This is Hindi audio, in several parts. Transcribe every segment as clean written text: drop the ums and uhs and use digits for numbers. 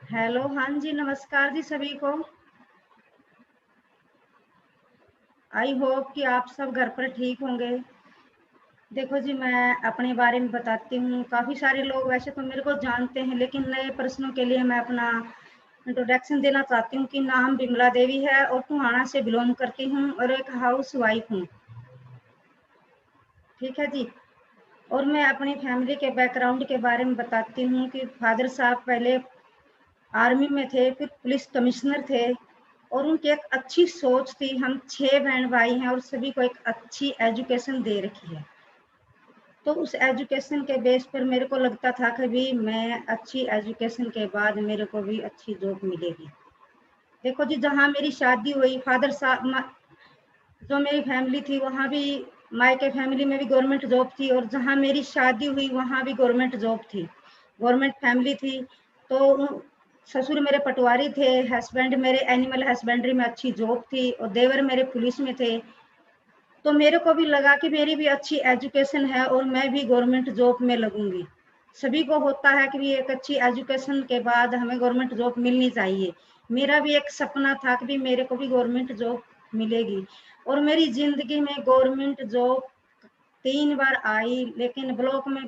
हेलो, हाँ जी, नमस्कार जी सभी को। आई होप कि आप सब घर पर ठीक होंगे। देखो जी, मैं अपने बारे में बताती हूँ। काफ़ी सारे लोग वैसे तो मेरे को जानते हैं, लेकिन नए पर्सनों के लिए मैं अपना इंट्रोडक्शन देना चाहती हूँ कि नाम बिमला देवी है और टोहाना से बिलोंग करती हूँ और एक हाउस वाइफ हूँ। ठीक है जी। और मैं अपनी फैमिली के बैकग्राउंड के बारे में बताती हूँ कि फादर साहब पहले आर्मी में थे, फिर पुलिस कमिश्नर थे और उनकी एक अच्छी सोच थी। हम 6 बहन भाई हैं और सभी को एक अच्छी एजुकेशन दे रखी है। तो उस एजुकेशन के बेस पर मेरे को लगता था कि भी मैं अच्छी एजुकेशन के बाद मेरे को भी अच्छी जॉब मिलेगी। देखो जी, जहाँ मेरी शादी हुई, फादर साहब जो मेरी फैमिली थी वहाँ भी, मायके फैमिली में भी गवर्नमेंट जॉब थी और जहाँ मेरी शादी हुई वहाँ भी गवर्नमेंट जॉब थी, गवर्नमेंट फैमिली थी। तो ससुर मेरे पटवारी थे, हस्बैंड मेरे एनिमल हस्बेंड्री में अच्छी जॉब थी और देवर मेरे पुलिस में थे। तो मेरे को भी लगा कि मेरी भी अच्छी एजुकेशन है और मैं भी गवर्नमेंट जॉब में लगूंगी। सभी को होता है कि एक अच्छी एजुकेशन के बाद हमें गवर्नमेंट जॉब मिलनी चाहिए। मेरा भी एक सपना था कि मेरे को भी गवर्नमेंट जॉब मिलेगी और मेरी जिंदगी में गवर्नमेंट जॉब 3 बार आई, लेकिन ब्लॉक में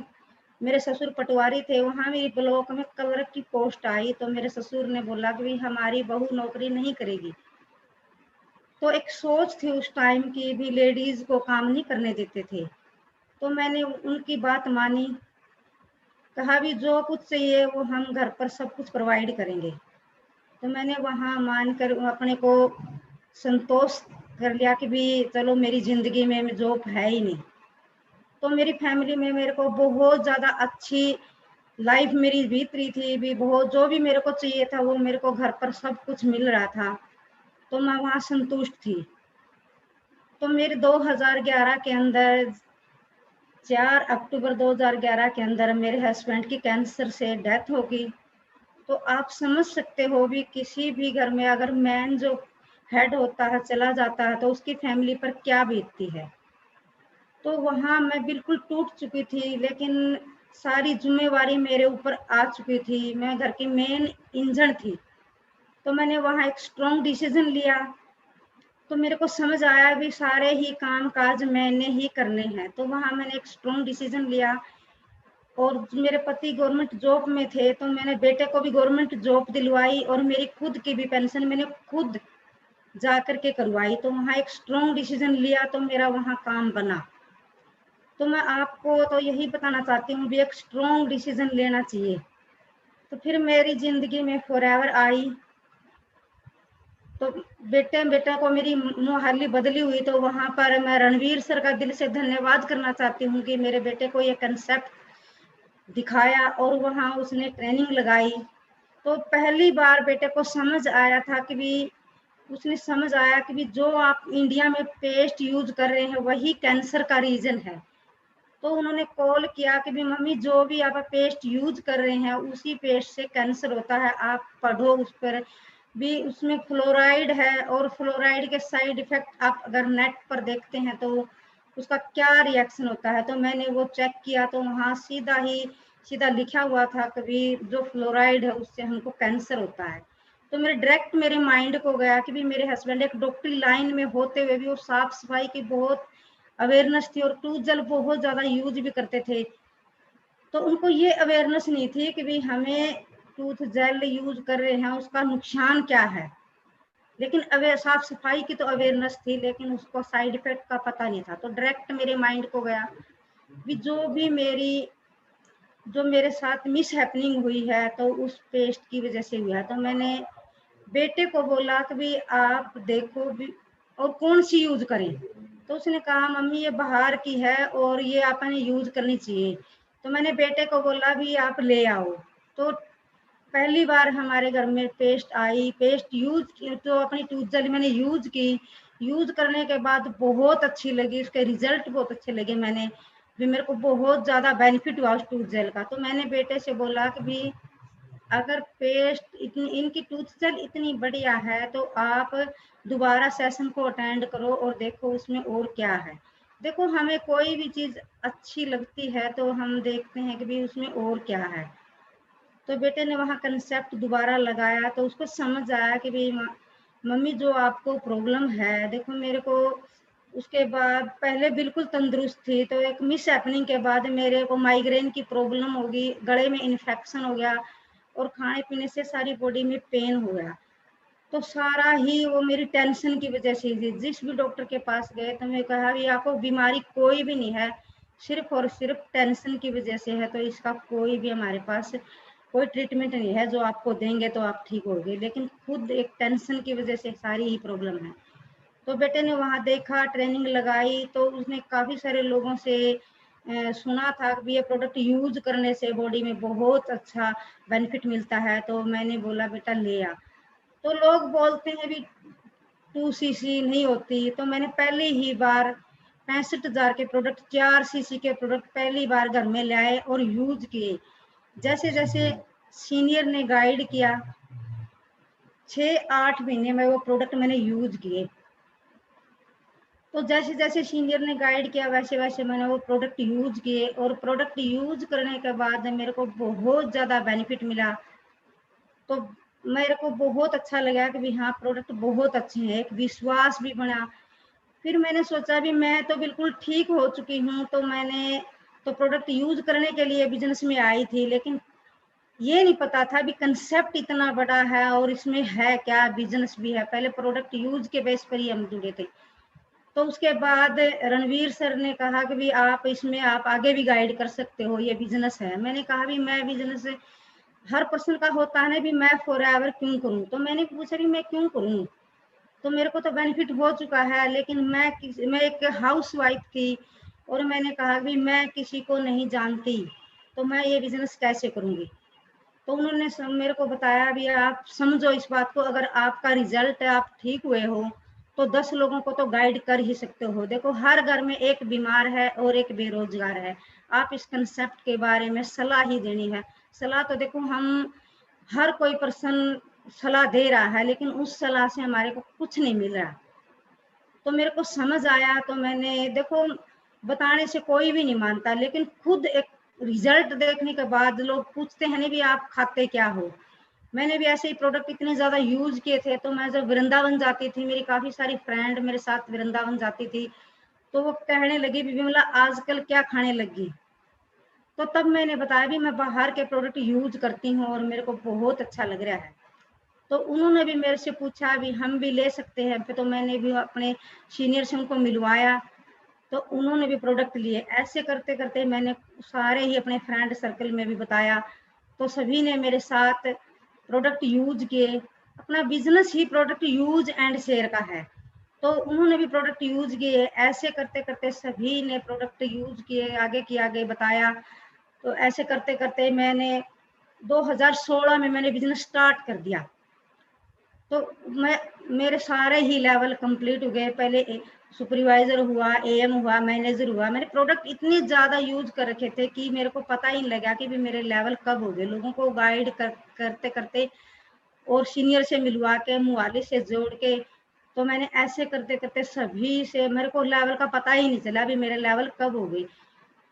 मेरे ससुर पटवारी थे, वहां मेरी ब्लॉक में क्लर्क की पोस्ट आई तो मेरे ससुर ने बोला कि हमारी बहू नौकरी नहीं करेगी। तो एक सोच थी उस टाइम की भी, लेडीज को काम नहीं करने देते थे। तो मैंने उनकी बात मानी, कहा भी जो कुछ चाहिए वो हम घर पर सब कुछ प्रोवाइड करेंगे। तो मैंने वहां मानकर अपने को संतोष कर लिया कि भी चलो मेरी जिंदगी में जॉब है ही नहीं। तो मेरी फैमिली में मेरे को बहुत ज्यादा अच्छी लाइफ मेरी बीत रही थी भी, बहुत जो भी मेरे को चाहिए था वो मेरे को घर पर सब कुछ मिल रहा था। तो मैं वहां संतुष्ट थी। तो मेरे 2011 के अंदर 4 अक्टूबर 2011 के अंदर मेरे हस्बैंड की कैंसर से डेथ हो गई। तो आप समझ सकते हो भी, किसी भी घर में अगर मैन जो हेड होता है चला जाता है तो उसकी फैमिली पर क्या बीतती है। तो वहां मैं बिल्कुल टूट चुकी थी, लेकिन सारी जिम्मेवारी मेरे ऊपर आ चुकी थी। मैं घर की मेन इंजन थी। तो मैंने वहां एक स्ट्रॉन्ग डिसीजन लिया। तो मेरे को समझ आया भी सारे ही काम काज मैंने ही करने हैं। तो वहां मैंने एक स्ट्रॉन्ग डिसीजन लिया और मेरे पति गवर्नमेंट जॉब में थे तो मैंने बेटे को भी गवर्नमेंट जॉब दिलवाई और मेरी खुद की भी पेंशन मैंने खुद जा करके करवाई। तो वहां एक स्ट्रॉन्ग डिसीजन लिया तो मेरा वहां काम बना। तो मैं आपको तो यही बताना चाहती हूँ भी एक स्ट्रॉन्ग डिसीजन लेना चाहिए। तो फिर मेरी जिंदगी में फॉरएवर आई। तो बेटे को मेरी मुहाली बदली हुई। तो वहां पर मैं रणवीर सर का दिल से धन्यवाद करना चाहती हूँ कि मेरे बेटे को ये कंसेप्ट दिखाया और वहां उसने ट्रेनिंग लगाई। तो पहली बार बेटे को समझ आया था कि भी, उसने समझ आया कि भी जो आप इंडिया में पेस्ट यूज कर रहे हैं वही कैंसर का रीजन है। तो उन्होंने कॉल किया कि भी मम्मी जो भी आप पेस्ट यूज कर रहे हैं उसी पेस्ट से कैंसर होता है, आप पढ़ो उस पर भी। उसमें फ्लोराइड है और फ्लोराइड के साइड इफेक्ट आप अगर नेट पर देखते हैं तो उसका क्या रिएक्शन होता है। तो मैंने वो चेक किया तो वहां सीधा लिखा हुआ था कभी जो फ्लोराइड है उससे हमको कैंसर होता है। तो मेरे माइंड को गया कि भी मेरे हस्बैंड एक डॉक्टरी लाइन में होते हुए भी वो साफ सफाई की बहुत अवेयरनेस थी और टूथ जेल बहुत ज्यादा यूज भी करते थे। तो उनको ये अवेयरनेस नहीं थी कि भी हमें टूथ जेल यूज कर रहे हैं उसका नुकसान क्या है। लेकिन अवेयर साफ सफाई की तो अवेयरनेस थी, लेकिन उसको साइड इफेक्ट का पता नहीं था। तो डायरेक्ट मेरे माइंड को गया भी जो मेरे साथ मिस हैपनिंग हुई है तो उस पेस्ट की वजह से हुआ है। तो मैंने बेटे को बोला कि भी आप देखो भी और कौन सी यूज करें। तो उसने कहा मम्मी ये बाहर की है और ये आपने यूज करनी चाहिए। तो मैंने बेटे को बोला भी आप ले आओ। तो पहली बार हमारे घर में पेस्ट आई, पेस्ट यूज की तो अपनी टूथ जेल मैंने यूज की। यूज करने के बाद बहुत अच्छी लगी, उसके रिजल्ट बहुत अच्छे लगे। मैंने भी मेरे को बहुत ज्यादा बेनिफिट हुआ उस टूथ जेल का। तो मैंने बेटे से बोला कि भी अगर पेस्ट इतनी इनकी टूथ जेल इतनी बढ़िया है तो आप दोबारा सेशन को अटेंड करो और देखो उसमें और क्या है। देखो हमें कोई भी चीज़ अच्छी लगती है तो हम देखते हैं कि भाई उसमें और क्या है। तो बेटे ने वहाँ कंसेप्ट दोबारा लगाया तो उसको समझ आया कि भाई मम्मी जो आपको प्रॉब्लम है, देखो मेरे को उसके बाद पहले बिल्कुल तंदुरुस्त थी, तो एक मिस हैपनिंग के बाद मेरे को माइग्रेन की प्रॉब्लम हो गई, गले में इन्फेक्शन हो गया और खाने पीने से सारी बॉडी में पेन हो गया। तो सारा ही वो मेरी टेंशन की वजह से थी। जिस भी डॉक्टर के पास गए तो मैं कहा भी आपको बीमारी कोई भी नहीं है, सिर्फ और सिर्फ टेंशन की वजह से है, तो इसका कोई भी हमारे पास कोई ट्रीटमेंट नहीं है जो आपको देंगे तो आप ठीक होगे, लेकिन खुद एक टेंशन की वजह से सारी ही प्रॉब्लम है। तो बेटे ने वहाँ देखा, ट्रेनिंग लगाई, तो उसने काफ़ी सारे लोगों से सुना था कि ये प्रोडक्ट यूज करने से बॉडी में बहुत अच्छा बेनिफिट मिलता है। तो मैंने बोला बेटा ले आ। तो लोग बोलते हैं भी 2 सीसी नहीं होती, तो मैंने पहली ही बार 65,000 के प्रोडक्ट, 4 सीसी के प्रोडक्ट पहली बार घर में लाए और यूज किए। जैसे जैसे सीनियर ने गाइड किया, 6-8 महीने में वो प्रोडक्ट मैंने यूज किए। तो जैसे जैसे सीनियर ने गाइड किया वैसे वैसे मैंने वो प्रोडक्ट यूज किए, और प्रोडक्ट यूज करने के बाद मेरे को बहुत ज़्यादा बेनिफिट मिला। तो मेरे को बहुत अच्छा लगा कि भी हाँ प्रोडक्ट बहुत अच्छे हैं, एक विश्वास भी बना। फिर मैंने सोचा भी मैं तो बिल्कुल ठीक हो चुकी हूँ, तो मैंने तो प्रोडक्ट यूज करने के लिए बिजनेस में आई थी, लेकिन ये नहीं पता था भी कंसेप्ट इतना बड़ा है और इसमें है क्या, बिजनेस भी है। पहले प्रोडक्ट यूज के बेस पर ही हम जुड़े थे। तो उसके बाद रणवीर सर ने कहा कि भी आप इसमें आप आगे भी गाइड कर सकते हो, ये बिजनेस है। मैंने कहा भी मैं बिजनेस, हर पर्सन का होता है ना भी मैं फॉर एवर क्यों करूं, तो मैंने पूछा भी मैं क्यों करूं, तो मेरे को तो बेनिफिट हो चुका है, लेकिन मैं एक हाउस वाइफ थी और मैंने कहा भी मैं किसी को नहीं जानती, तो मैं ये बिजनेस कैसे करूंगी। तो उन्होंने मेरे को बताया भी आप समझो इस बात को, अगर आपका रिजल्ट आप ठीक हुए हो तो 10 लोगों को तो गाइड कर ही सकते हो। देखो हर घर में एक बीमार है और एक बेरोजगार है, आप इस कंसेप्ट के बारे में सलाह ही देनी है। सलाह तो देखो हम हर कोई पर्सन सलाह दे रहा है, लेकिन उस सलाह से हमारे को कुछ नहीं मिल रहा। तो मेरे को समझ आया, तो मैंने देखो बताने से कोई भी नहीं मानता, लेकिन खुद एक रिजल्ट देखने के बाद लोग पूछते हैं नहीं भी आप खाते क्या हो। मैंने भी ऐसे ही प्रोडक्ट इतने ज्यादा यूज किए थे, तो मैं जब वृंदावन जाती थी, मेरी काफी सारी फ्रेंड मेरे साथ वृंदावन जाती थी, तो वो कहने लगी भी विमला आजकल क्या खाने लगी। तो तब मैंने बताया भी मैं बाहर के प्रोडक्ट यूज करती हूँ और मेरे को बहुत अच्छा लग रहा है। तो उन्होंने भी मेरे से पूछा भी हम भी ले सकते हैं, तो मैंने भी अपने सीनियर से उनको मिलवाया, तो उन्होंने भी प्रोडक्ट लिए। ऐसे करते करते मैंने सारे ही अपने फ्रेंड सर्कल में भी बताया, तो सभी ने मेरे साथ प्रोडक्ट यूज किए। अपना business he product use and share का है, तो उन्होंने भी प्रोडक्ट यूज किए। ऐसे करते करते सभी ने प्रोडक्ट यूज किए, आगे की आगे बताया। तो ऐसे करते करते मैंने 2016 में मैंने बिजनेस स्टार्ट कर दिया। तो मैं मेरे सारे ही लेवल कंप्लीट हो गए। पहले सुपरवाइजर हुआ, एएम हुआ, मैनेजर हुआ। मैंने प्रोडक्ट इतने ज्यादा यूज कर रखे थे कि मेरे को पता ही नहीं लगा कि भी मेरे लेवल कब हो गए। लोगों को गाइड करते करते और सीनियर से मिलवा के, मुआली से जोड़ के, तो मैंने ऐसे करते करते सभी से मेरे को लेवल का पता ही नहीं चला भी मेरे लेवल कब हो गई।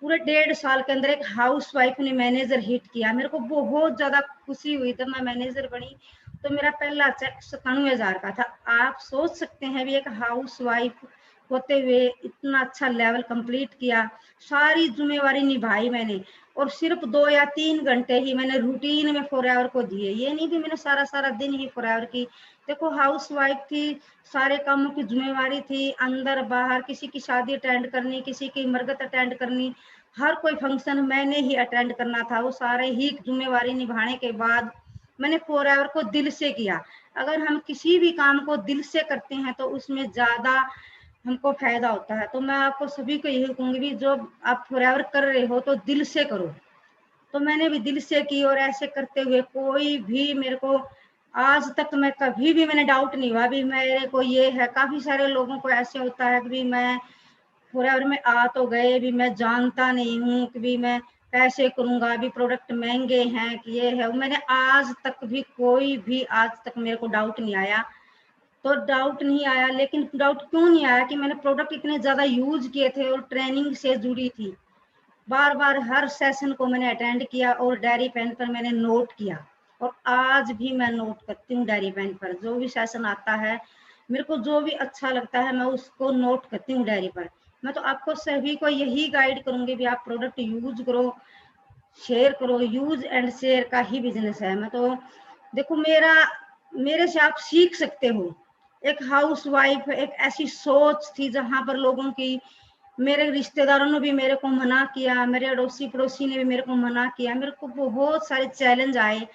पूरे 1.5 साल के अंदर एक हाउस वाइफ ने मैनेजर हिट किया। मेरे को बहुत ज्यादा खुशी हुई जब मैं मैनेजर बनी। तो मेरा पहला चेक 97,000 का था। आप सोच सकते हैं भी एक हाउस वाइफ होते हुए इतना अच्छा लेवल कंप्लीट किया। सारी जिम्मेवारी निभाई मैंने, और सिर्फ 2 या 3 घंटे ही मैंने रूटीन में फॉरएवर को दिए। ये नहीं कि मैंने सारा सारा दिन ही फॉरएवर की। देखो हाउस वाइफ थी, सारे कामों की जिम्मेवारी थी, अंदर बाहर किसी की शादी अटेंड करनी, किसी की मरगत अटेंड करनी, हर कोई फंक्शन मैंने ही अटेंड करना था। वो सारे ही जिम्मेवारी निभाने के बाद मैंने फॉरएवर को दिल से किया। अगर हम किसी भी काम को दिल से करते हैं तो उसमें ज्यादा हमको फायदा होता है। तो मैं आपको सभी को यही कहूंगी भी जो आप फॉरएवर कर रहे हो तो दिल से करो। तो मैंने भी दिल से की, और ऐसे करते हुए कोई भी मेरे को आज तक मैं कभी भी मैंने डाउट नहीं हुआ भी मेरे को ये है। काफी सारे लोगों को ऐसे होता है कि भी मैं फॉरएवर में आ तो गए भी मैं जानता नहीं हूँ कि भी मैं कैसे करूंगा, अभी प्रोडक्ट महंगे हैं कि ये है। मैंने आज तक भी कोई भी आज तक मेरे को डाउट नहीं आया। तो डाउट नहीं आया। लेकिन डाउट क्यों नहीं आया कि मैंने प्रोडक्ट इतने ज़्यादा यूज किए थे और ट्रेनिंग से जुड़ी थी, बार बार हर सेशन को मैंने अटेंड किया और डायरी पेन पर मैंने नोट किया। और आज भी मैं नोट करती हूँ डायरी पेन पर, जो भी सेशन आता है मेरे को जो भी अच्छा लगता है मैं उसको नोट करती हूँ डायरी पर। मैं तो आपको सभी को यही गाइड करूंगी भी आप प्रोडक्ट यूज करो, शेयर करो। यूज एंड शेयर का ही बिजनेस है। मैं तो देखो मेरे से आप सीख सकते हो। एक हाउस वाइफ, एक ऐसी सोच थी जहां पर लोगों की, मेरे रिश्तेदारों ने भी मेरे को मना किया, मेरे अड़ोसी पड़ोसी ने भी मेरे को मना किया, मेरे को बहुत सारे चैलेंज आए।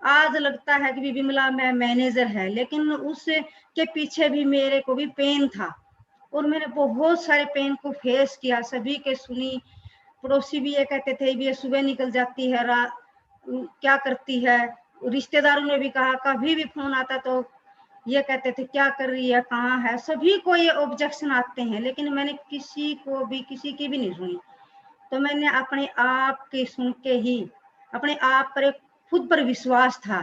आज लगता है कि विमला मैं मैनेजर है, लेकिन उसके पीछे भी मेरे को भी पेन था और मैंने बहुत सारे पेन को फेस किया, सभी के सुनी। पड़ोसी भी ये कहते थे भी ये सुबह निकल जाती है, क्या करती है। रिश्तेदारों ने भी कहा, कभी भी फोन आता तो ये कहते थे क्या कर रही है, कहाँ है। सभी को ये ऑब्जेक्शन आते हैं, लेकिन मैंने किसी की भी नहीं सुनी। तो मैंने अपने आप की सुन के ही अपने आप पर एक खुद पर विश्वास था।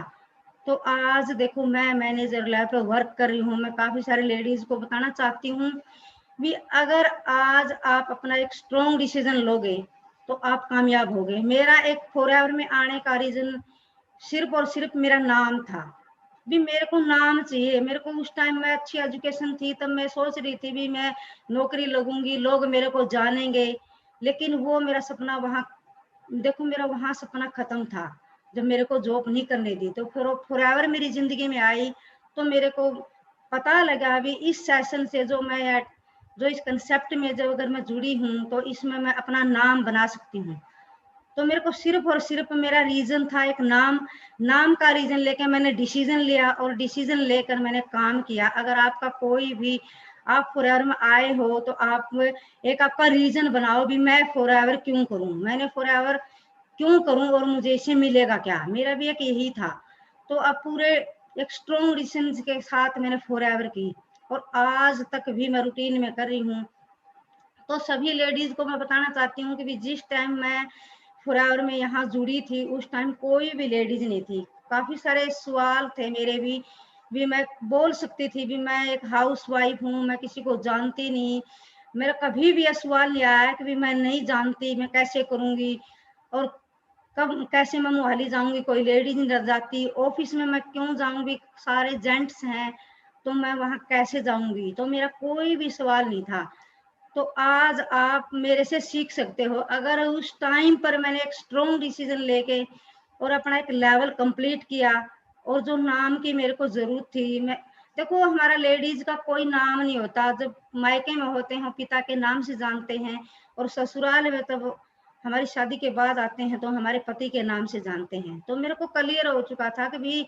तो आज देखो मैं मैनेजर लेवल पर वर्क कर रही हूँ। मैं काफी सारे लेडीज को बताना चाहती हूँ भी अगर आज आप अपना एक स्ट्रॉन्ग डिसीजन लोगे तो आप कामयाब होगे। मेरा एक फॉरएवर में आने का रीजन सिर्फ और सिर्फ मेरा नाम था। भी मेरे को नाम चाहिए। मेरे को उस टाइम में अच्छी एजुकेशन थी, तब मैं सोच रही थी भी मैं नौकरी लगूंगी, लोग मेरे को जानेंगे। लेकिन वो मेरा सपना वहां, देखो मेरा वहां सपना खत्म था जब मेरे को जॉब नहीं करने दी। तो फिर फॉरएवर मेरी जिंदगी में आई तो मेरे को पता लगा भी इस सेशन से जो इस कंसेप्ट में जो अगर मैं जुड़ी हूँ तो इसमें मैं अपना नाम बना सकती हूँ। तो मेरे को सिर्फ और सिर्फ मेरा रीजन था एक नाम का रीजन लेकर मैंने डिसीजन लिया और डिसीजन लेकर मैंने काम किया। अगर आपका कोई भी, आप फॉरएवर में आए हो तो आप एक आपका रीजन बनाओ भी मैं फॉरएवर क्यों करूं, मैंने फॉरएवर क्यों करूं और मुझे इससे मिलेगा क्या। मेरा भी एक यही था। तो अब पूरे एक स्ट्रॉन्ग डिसीजन के साथ मैंने फॉरएवर की और आज तक भी मैं रूटीन में कर रही हूँ। तो सभी लेडीज को मैं बताना चाहती हूँ कि जिस टाइम मैं फॉरएवर में यहाँ जुड़ी थी उस टाइम कोई भी लेडीज नहीं थी। काफी सारे सवाल थे मेरे भी मैं बोल सकती थी भी मैं एक हाउस वाइफ हूँ, मैं किसी को जानती नहीं। मेरा कभी भी यह सवाल नहीं आया कि भी मैं नहीं जानती, मैं कैसे करूंगी और कब कैसे मैं मोहाली जाऊंगी, कोई लेडीज नहीं रह जाती। ऑफिस में मैं क्यों जाऊंगी, सारे जेंट्स हैं तो मैं वहां कैसे जाऊंगी। तो मेरा कोई भी सवाल नहीं था। तो आज आप मेरे से सीख सकते हो। अगर उस टाइम पर मैंने एक स्ट्रॉन्ग डिसीजन लेके और अपना एक लेवल कंप्लीट किया और जो नाम की मेरे को जरूरत थी, मैं देखो हमारा लेडीज का कोई नाम नहीं होता। जब मायके में होते हैं पिता के नाम से जानते हैं और ससुराल में तब हमारी शादी के बाद आते हैं तो हमारे पति के नाम से जानते हैं। तो मेरे को क्लियर हो चुका था कि भी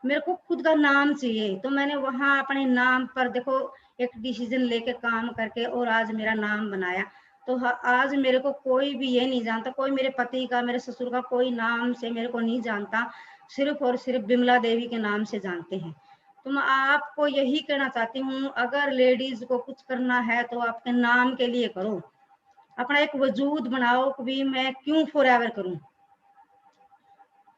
मेरे को खुद का नाम चाहिए। तो मैंने वहां अपने नाम पर देखो एक डिसीजन लेके काम करके और आज मेरा नाम बनाया। तो आज मेरे को कोई भी ये नहीं जानता, कोई मेरे पति का, मेरे ससुर का कोई नाम से मेरे को नहीं जानता, सिर्फ और सिर्फ बिमला देवी के नाम से जानते हैं। तो मैं आपको यही कहना चाहती हूँ, अगर लेडीज को कुछ करना है तो आपके नाम के लिए करो, अपना एक वजूद बनाओ कि भी मैं क्यों फॉरएवर करूं।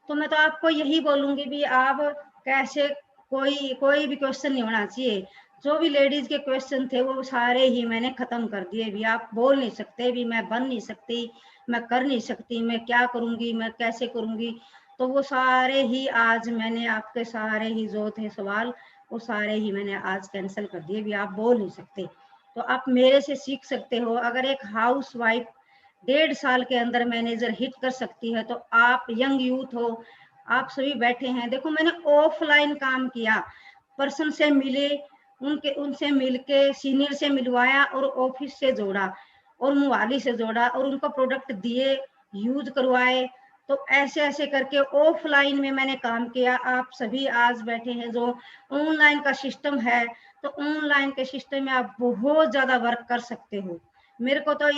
तो मैं तो आपको यही बोलूंगी भी आप कैसे, कोई भी क्वेश्चन नहीं होना चाहिए। जो भी लेडीज के क्वेश्चन थे वो सारे ही मैंने खत्म कर दिए। भी आप बोल नहीं सकते भी मैं बन नहीं सकती, मैं कर नहीं सकती, मैं क्या करूंगी, मैं कैसे करूंगी। तो वो सारे ही आज मैंने आपके सारे ही जो थे सवाल वो सारे ही मैंने आज कैंसिल कर दिए। भी आप बोल नहीं सकते तो आप मेरे से सीख सकते हो। अगर एक हाउस वाइफ 1.5 साल के अंदर मैनेजर हिट कर सकती है तो आप यंग यूथ हो, आप सभी बैठे हैं। देखो मैंने ऑफलाइन काम किया, पर्सन से मिले, उनसे मिलके सीनियर से मिलवाया और ऑफिस से जोड़ा और मोहाली से जोड़ा और उनको प्रोडक्ट दिए, यूज करवाए। तो ऐसे ऐसे करके ऑफलाइन में मैंने काम किया। आप सभी आज बैठे हैं जो ऑनलाइन का सिस्टम है, तो ऑनलाइन के सिस्टम में आप बहुत ज्यादा वर्क कर सकते हो। मेरे को तो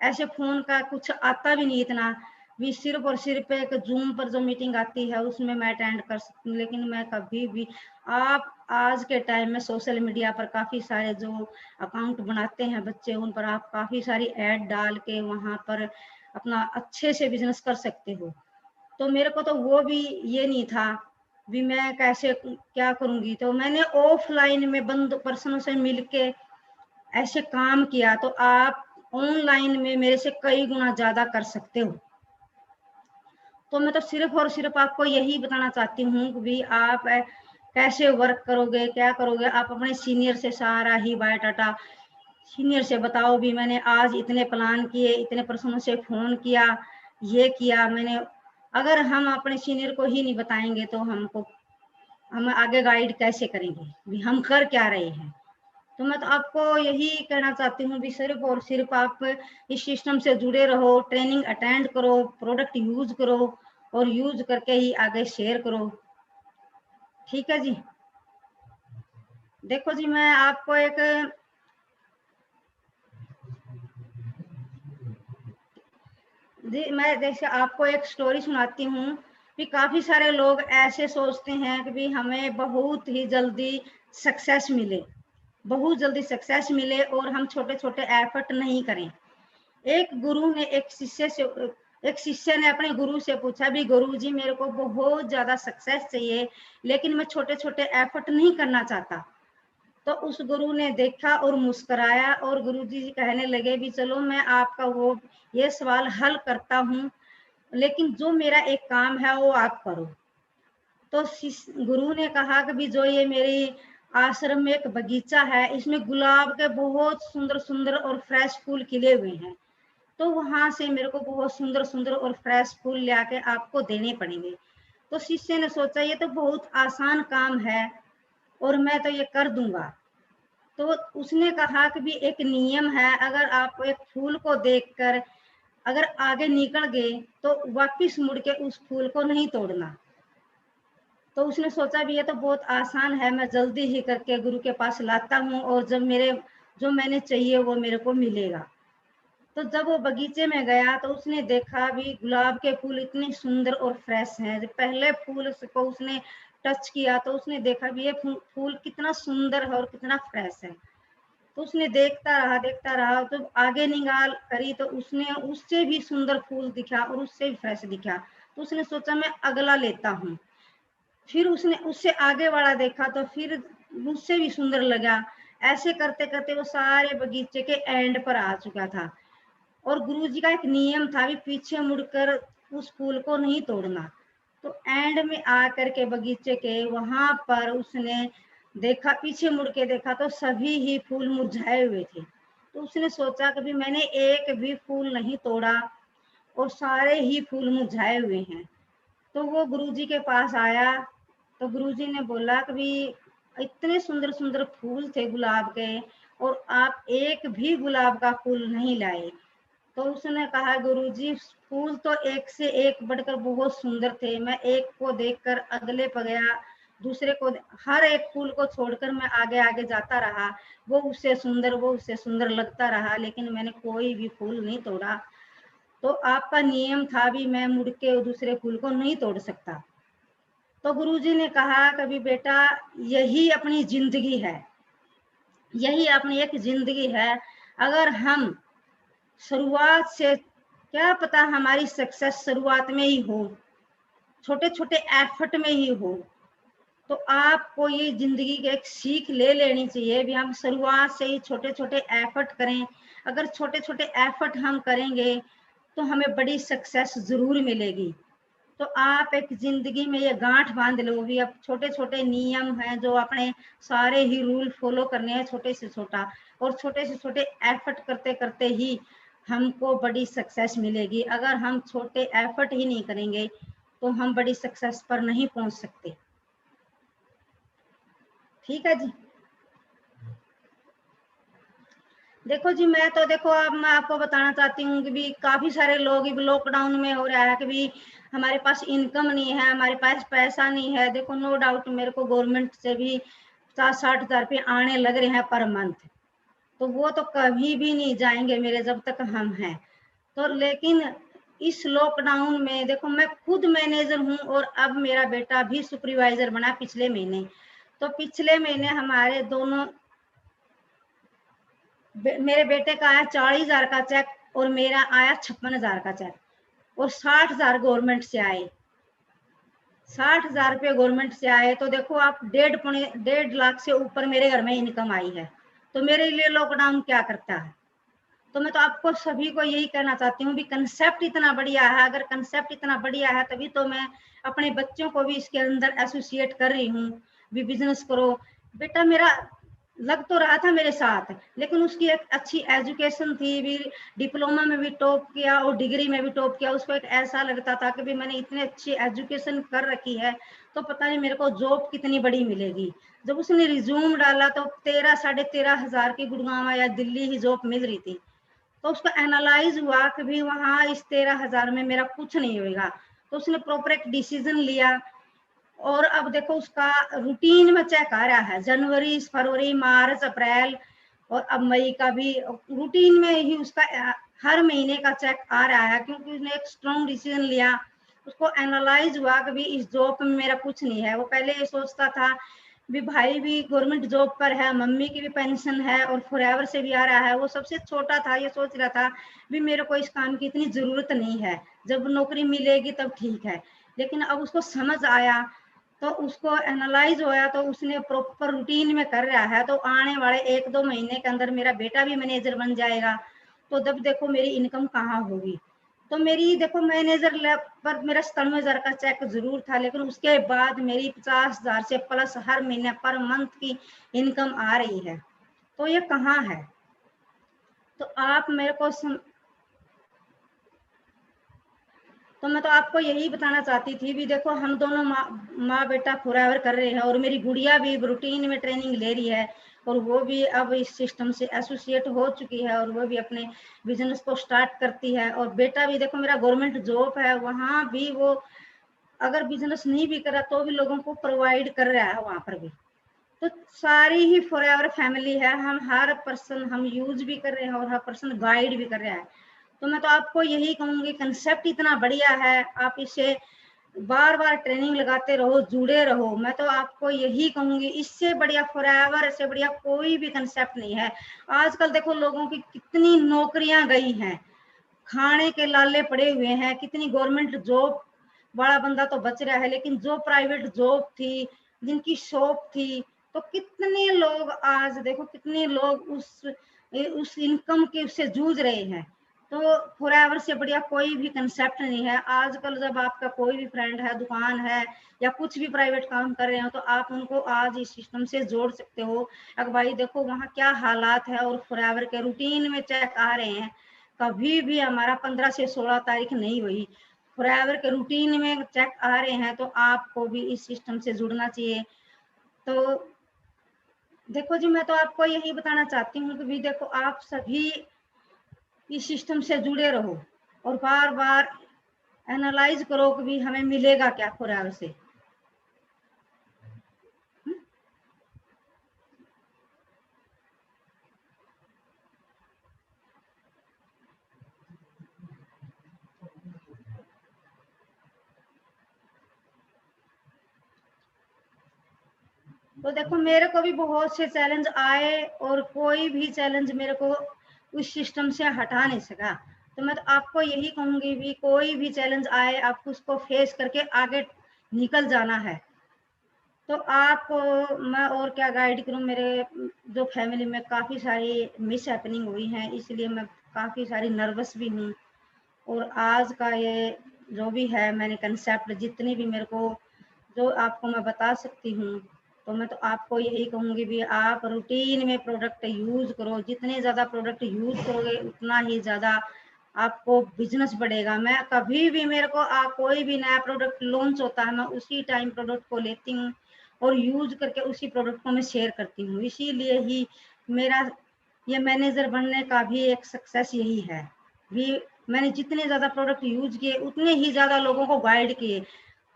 ऐसे फोन का कुछ आता भी नहीं इतना, भी सिर्फ और सिर्फ एक जूम पर जो मीटिंग आती है उसमें मैं अटेंड कर सकती हूँ। लेकिन मैं कभी भी, आप आज के टाइम में सोशल मीडिया पर काफी सारे जो अकाउंट बनाते हैं बच्चे, उन पर आप काफी सारी ऐड डाल के वहां पर अपना अच्छे से बिजनेस कर सकते हो। तो मेरे को तो वो भी ये नहीं था भी मैं कैसे क्या करूंगी। तो मैंने ऑफलाइन में बंद पर्सनों से मिलके ऐसे काम किया, तो आप ऑनलाइन में मेरे से कई गुना ज्यादा कर सकते हो। तो मैं तो सिर्फ और सिर्फ आपको यही बताना चाहती हूँ कि भी आप कैसे वर्क करोगे, क्या करोगे। आप अपने सीनियर से सारा ही बायोडाटा सीनियर से बताओ भी मैंने आज इतने प्लान किए, इतने पर्सनों से फोन किया, ये किया मैंने। अगर हम अपने सीनियर को ही नहीं बताएंगे तो हम आगे गाइड कैसे करेंगे भी हम कर क्या रहे हैं। तो मैं तो आपको यही कहना चाहती हूँ भी सिर्फ और सिर्फ आप इस सिस्टम से जुड़े रहो, ट्रेनिंग अटेंड करो, प्रोडक्ट यूज करो और यूज करके ही आगे शेयर करो। ठीक है जी। देखो जी, मैं आपको एक मैं जैसे आपको एक स्टोरी सुनाती हूँ कि काफी सारे लोग ऐसे सोचते हैं कि भी हमें बहुत ही जल्दी सक्सेस मिले, बहुत जल्दी सक्सेस मिले और हम छोटे छोटे एफर्ट नहीं करें। एक शिष्य ने अपने गुरु से पूछा भी गुरु जी मेरे को बहुत ज्यादा सक्सेस चाहिए, लेकिन मैं छोटे छोटे एफर्ट नहीं करना चाहता। तो उस गुरु ने देखा और मुस्कुराया और गुरु जी कहने लगे भी चलो मैं आपका वो ये सवाल हल करता हूँ, लेकिन जो मेरा एक काम है वो आप करो। तो गुरु ने कहा कि भी जो ये मेरी आश्रम में एक बगीचा है, इसमें गुलाब के बहुत सुंदर सुंदर और फ्रेश फूल खिले हुए हैं, तो वहां से मेरे को बहुत सुंदर सुंदर और फ्रेश फूल ले आके आपको देने पड़ेंगे। तो शिष्य ने सोचा ये तो बहुत आसान काम है और मैं तो ये कर दूंगा। तो उसने कहा कि भी एक नियम है, अगर आप एक फूल को देखकर अगर आगे निकल गए तो वापिस मुड़ के उस फूल को नहीं तोड़ना। तो उसने सोचा भी ये तो बहुत आसान है, मैं जल्दी ही करके गुरु के पास लाता हूँ और जब मेरे जो मैंने चाहिए वो मेरे को मिलेगा। तो जब वो बगीचे में गया तो उसने देखा भी गुलाब के फूल इतने सुंदर और फ्रेश हैं। जब पहले फूल को उसने टच किया तो उसने देखा भी ये फूल कितना सुंदर है और कितना फ्रेश है। तो उसने देखता रहा तो आगे निगाह करी तो उसने उससे भी सुंदर फूल दिखा और उससे भी फ्रेश दिखा। तो उसने सोचा मैं अगला लेता हूँ। फिर उसने उससे आगे वाला देखा तो फिर उससे भी सुंदर लगा। ऐसे करते करते वो सारे बगीचे के एंड पर आ चुका था और गुरुजी का एक नियम था भी पीछे मुड़कर उस फूल को नहीं तोड़ना। तो एंड में आकर के बगीचे के वहां पर उसने देखा, पीछे मुड़ के देखा तो सभी ही फूल मुरझाए हुए थे। तो उसने सोचा कभी मैंने एक भी फूल नहीं तोड़ा और सारे ही फूल मुरझाए हुए हैं। तो वो गुरुजी के पास आया तो गुरुजी ने बोला कि इतने सुंदर सुंदर फूल थे गुलाब के और आप एक भी गुलाब का फूल नहीं लाए। तो उसने कहा गुरुजी फूल तो एक से एक बढ़कर बहुत सुंदर थे, मैं एक को देखकर अगले पर गया, दूसरे को, हर एक फूल को छोड़कर मैं आगे आगे जाता रहा, वो उससे सुंदर लगता रहा, लेकिन मैंने कोई भी फूल नहीं तोड़ा। तो आपका नियम था भी मैं मुड़ के दूसरे फूल को नहीं तोड़ सकता। तो गुरुजी ने कहा कभी बेटा यही अपनी जिंदगी है, यही अपनी एक जिंदगी है। अगर हम शुरुआत से, क्या पता हमारी सक्सेस शुरुआत में ही हो, छोटे छोटे एफर्ट में ही हो। तो आपको ये जिंदगी की एक सीख ले लेनी चाहिए भी हम शुरुआत से ही छोटे छोटे एफर्ट करें। अगर छोटे छोटे एफर्ट हम करेंगे तो हमें बड़ी सक्सेस जरूर मिलेगी। तो आप एक जिंदगी में ये गांठ बांध लो भी अब छोटे छोटे नियम हैं जो अपने सारे ही रूल फॉलो करने हैं, छोटे से छोटा, और छोटे से छोटे एफर्ट करते करते ही हमको बड़ी सक्सेस मिलेगी। अगर हम छोटे एफर्ट ही नहीं करेंगे तो हम बड़ी सक्सेस पर नहीं पहुंच सकते। ठीक है जी। देखो जी, मैं तो देखो अब मैं आपको बताना चाहती हूँ कि भी काफी सारे लोग लॉकडाउन में हो रहा है कि भी हमारे पास इनकम नहीं है, हमारे पास पैसा नहीं है। देखो नो डाउट मेरे को गवर्नमेंट से भी 50-60 हजार रुपये आने लग रहे हैं पर मंथ, तो वो तो कभी भी नहीं जाएंगे मेरे जब तक हम हैं। तो लेकिन इस लॉकडाउन में देखो मैं खुद मैनेजर हूँ और अब मेरा बेटा भी सुपरवाइजर बना पिछले महीने। तो पिछले महीने हमारे दोनों मेरे बेटे का आया 40 हजार का चेक और मेरा आया 56 हजार का चेक और 60 हजार गवर्नमेंट से आए। 60,000 रुपये गवर्नमेंट से आए, तो देखो आप 1.5 लाख से ऊपर मेरे घर में इनकम आई है, तो मेरे लिए लॉकडाउन क्या करता है। तो मैं तो आपको सभी को यही कहना चाहती हूँ भी कंसेप्ट इतना बढ़िया है, अगर कंसेप्ट इतना बढ़िया है तभी तो मैं अपने बच्चों को भी इसके अंदर एसोसिएट कर रही हूँ भी बिजनेस करो। बेटा मेरा लग तो रहा था मेरे साथ, लेकिन उसकी एक अच्छी एजुकेशन थी भी, डिप्लोमा में भी टॉप किया और डिग्री में भी टॉप किया। उसको एक ऐसा लगता था कि भी मैंने इतनी अच्छी एजुकेशन कर रखी है तो पता नहीं मेरे को जॉब कितनी बड़ी मिलेगी। जब उसने रिज्यूम डाला तो 13-13,500 की गुड़गांव या दिल्ली ही जॉब मिल रही थी। तो उसका एनालाइज हुआ कि भी वहां इस 13,000 में मेरा कुछ नहीं होगा, तो उसने प्रॉपर एक डिसीजन लिया। और अब देखो उसका रूटीन में चेक आ रहा है, जनवरी फरवरी मार्च अप्रैल और अब मई का भी रूटीन में ही उसका हर महीने का चेक आ रहा है, क्योंकि उसने एक स्ट्रॉन्ग डिसीजन लिया। उसको एनालाइज हुआ कि भी इस जॉब में मेरा कुछ नहीं है। वो पहले ये सोचता था भी भाई भी गवर्नमेंट जॉब पर है, मम्मी की भी पेंशन है और फॉरएवर से भी आ रहा है। वो सबसे छोटा था, ये सोच रहा था भी मेरे को इस काम की इतनी जरूरत नहीं है, जब नौकरी मिलेगी तब ठीक है। लेकिन अब उसको समझ आया, तो उसको एनालाइज होया, तो उसने प्रॉपर रूटीन में कर रहा है। तो आने वाले 1-2 महीने के अंदर मेरा बेटा भी मैनेजर बन जाएगा, तो जब देखो मेरी इनकम कहाँ होगी। तो मेरी देखो मैनेजर पर मेरा 97,000 का चेक जरूर था, लेकिन उसके बाद मेरी 50,000 से प्लस हर महीने पर मंथ की इनकम आ रही है। तो ये कहाँ है। तो आप मेरे को तो मैं तो आपको यही बताना चाहती थी भी देखो हम दोनों माँ बेटा फॉरएवर कर रहे हैं, और मेरी गुड़िया भी रूटीन में ट्रेनिंग ले रही है, और वो भी अब इस सिस्टम से एसोसिएट हो चुकी है, और वो भी अपने बिजनेस को स्टार्ट करती है। और बेटा भी देखो मेरा गवर्नमेंट जॉब है, वहां भी वो अगर बिजनेस नहीं भी करा तो भी लोगों को प्रोवाइड कर रहा है वहां पर भी। तो सारी ही फॉरएवर फैमिली है, हम हर पर्सन हम यूज भी कर रहे हैं और हर पर्सन गाइड भी कर रहा है। तो मैं तो आपको यही कहूंगी कंसेप्ट इतना बढ़िया है, आप इसे बार बार ट्रेनिंग लगाते रहो, जुड़े रहो। मैं तो आपको यही कहूंगी, इससे बढ़िया फॉरएवर से बढ़िया कोई भी कंसेप्ट नहीं है। आजकल देखो लोगों की कितनी नौकरियां गई हैं, खाने के लाले पड़े हुए हैं। कितनी गवर्नमेंट जॉब बड़ा बंदा तो बच रहा है, लेकिन जो प्राइवेट जॉब थी, जिनकी शॉप थी, तो कितने लोग आज देखो कितने लोग उस इनकम के उससे जूझ रहे हैं। तो फॉरएवर से बढ़िया कोई भी कंसेप्ट नहीं है। आजकल जब आपका कोई भी फ्रेंड है, दुकान है या कुछ भी प्राइवेट काम कर रहे हो, तो आप उनको आज इस सिस्टम से जोड़ सकते हो। अगर भाई देखो वहाँ क्या हालात है, और फॉरएवर के रूटीन में चेक आ रहे हैं, कभी भी हमारा 15 से 16 तारीख नहीं हुई, फॉरएवर के रूटीन में चेक आ रहे हैं। तो आपको भी इस सिस्टम से जुड़ना चाहिए। तो देखो जी मैं तो आपको यही बताना चाहती हूँ कि भी देखो आप सभी इस सिस्टम से जुड़े रहो, और बार बार एनालाइज करो कि भी हमें मिलेगा क्या फॉरएवर से। तो देखो मेरे को भी बहुत से चैलेंज आए, और कोई भी चैलेंज मेरे को उस सिस्टम से हटा नहीं सका। तो मैं तो आपको यही कहूंगी भी कोई भी चैलेंज आए आपको उसको फेस करके आगे निकल जाना है। तो आपको मैं और क्या गाइड करूं, मेरे जो फैमिली में काफ़ी सारी मिस हैपनिंग हुई हैं, इसलिए मैं काफ़ी सारी नर्वस भी हूँ। और आज का ये जो भी है मैंने कंसेप्ट जितनी भी मेरे को जो आपको मैं बता सकती हूँ, तो मैं तो आपको यही कहूँगी भी आप रूटीन में प्रोडक्ट यूज़ करो। जितने ज़्यादा प्रोडक्ट यूज़ करोगे उतना ही ज़्यादा आपको बिजनेस बढ़ेगा। मैं कभी भी मेरे को कोई भी नया प्रोडक्ट लॉन्च होता है, मैं उसी टाइम प्रोडक्ट को लेती हूँ और यूज करके उसी प्रोडक्ट को मैं शेयर करती हूँ। इसीलिए ही मेरा ये मैनेजर बनने का भी एक सक्सेस यही है भी, मैंने जितने ज़्यादा प्रोडक्ट यूज किए उतने ही ज़्यादा लोगों को गाइड किए।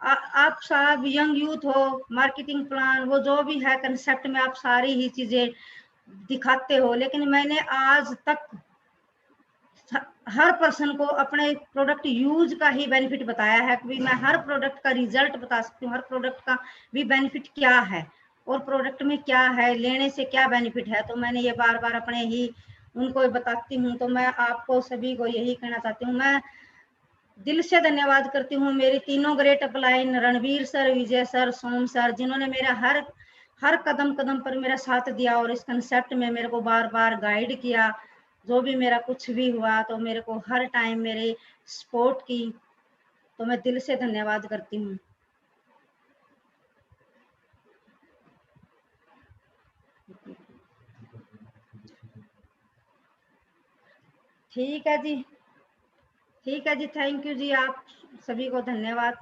आप सब यंग यूथ हो, मार्केटिंग प्लान वो जो भी है कंसेप्ट में आप सारी ही चीज़ें दिखाते हो, लेकिन मैंने आज तक हर पर्सन को अपने प्रोडक्ट यूज का ही बेनिफिट बताया है कि मैं हर प्रोडक्ट का रिजल्ट बता सकती हूँ, हर प्रोडक्ट का भी बेनिफिट क्या है और प्रोडक्ट में क्या है, लेने से क्या बेनिफिट है। तो मैंने ये बार बार अपने ही उनको बताती हूँ। तो मैं आपको सभी को यही कहना चाहती हूँ, मैं दिल से धन्यवाद करती हूँ मेरी तीनों ग्रेट अपलाइन, रणवीर सर, विजय सर, सोम सर, जिन्होंने मेरा हर हर कदम कदम पर मेरा साथ दिया और इस कंसेप्ट में मेरे को बार बार गाइड किया। जो भी मेरा कुछ भी हुआ तो मेरे को हर टाइम मेरे सपोर्ट की, तो मैं दिल से धन्यवाद करती हूँ। ठीक है जी, ठीक है जी, थैंक यू जी, आप सभी को धन्यवाद।